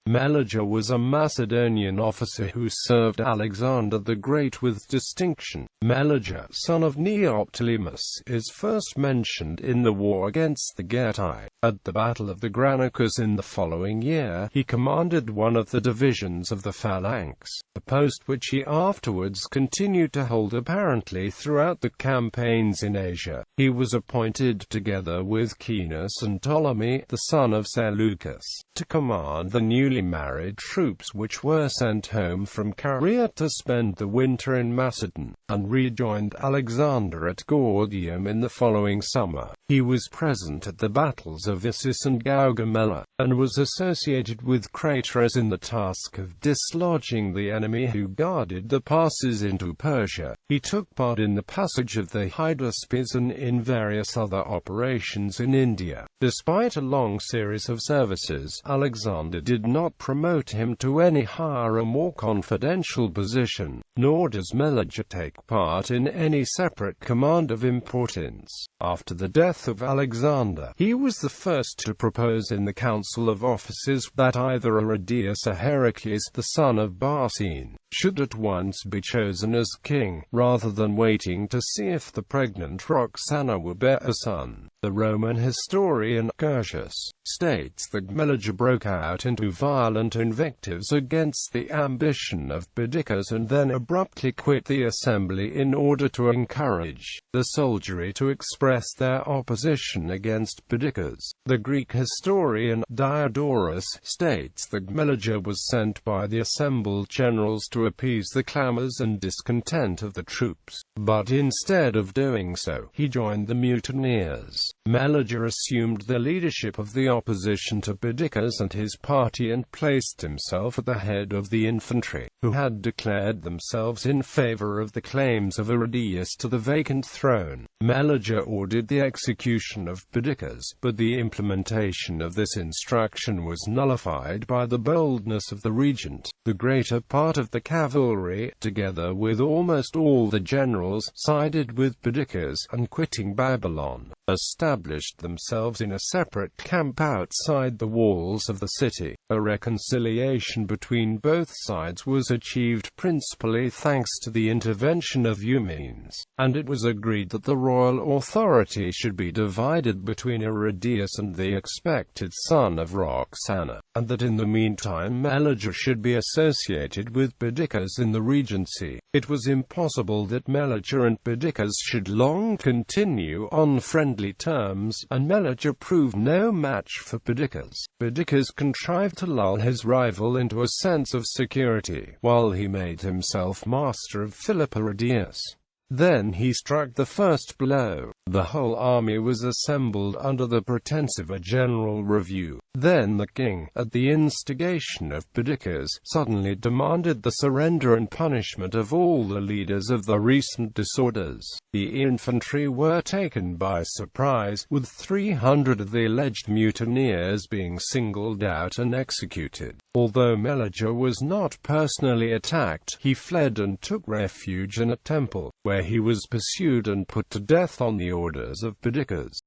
Meleager was a Macedonian officer who served Alexander the Great with distinction. Meleager, son of Neoptolemus, is first mentioned in the war against the Getae. At the Battle of the Granicus in the following year, he commanded one of the divisions of the phalanx, a post which he afterwards continued to hold apparently throughout the campaigns in Asia. He was appointed, together with Coenus and Ptolemy, the son of Seleucus, to command the newly married troops which were sent home from Caria to spend the winter in Macedon, and rejoined Alexander at Gordium in the following summer. He was present at the battles of Issus and Gaugamela, and was associated with Craterus in the task of dislodging the enemy who guarded the passes into Persia. He took part in the passage of the Hydaspes and in various other operations in India. Despite a long series of services, Alexander did not promote him to any higher or more confidential position, nor does Meleager take part in any separate command of importance. After the death of Alexander, he was the first to propose in the Council of Officers that either Aridaeus or Heracles, the son of Barcine, should at once be chosen as king, rather than waiting to see if the pregnant Roxana would bear a son. The Roman historian Granicus states that Meleager broke out into violent invectives against the ambition of Perdiccas and then abruptly quit the assembly in order to encourage the soldiery to express their opposition against Perdiccas. The Greek historian Diodorus states that Meleager was sent by the assembled generals to appease the clamors and discontent of the troops, but instead of doing so, he joined the mutineers. Meleager assumed the leadership of the opposition to Perdiccas and his party and placed himself at the head of the infantry, who had declared themselves in favor of the claims of Aridaeus to the vacant throne. Meleager ordered the execution of Perdiccas, but the implementation of this instruction was nullified by the boldness of the regent. The greater part of the cavalry, together with almost all the generals, sided with Perdiccas, and quitting Babylon, established themselves in a separate camp outside the walls of the city. A reconciliation between both sides was achieved principally thanks to the intervention of Eumenes, and it was agreed that the royal authority should be divided between Aridaeus and the expected son of Roxana, and that in the meantime Meleager should be associated with Perdiccas in the regency. It was impossible that Meleager and Perdiccas should long continue on friendly terms, and Meleager proved no match for Perdiccas. Perdiccas contrived to lull his rival into a sense of security, while he made himself master of Aridaeus. Then he struck the first blow. The whole army was assembled under the pretense of a general review. Then the king, at the instigation of Perdiccas, suddenly demanded the surrender and punishment of all the leaders of the recent disorders. The infantry were taken by surprise, with 300 of the alleged mutineers being singled out and executed. Although Meleager was not personally attacked, he fled and took refuge in a temple, where he was pursued and put to death on the orders of Perdiccas.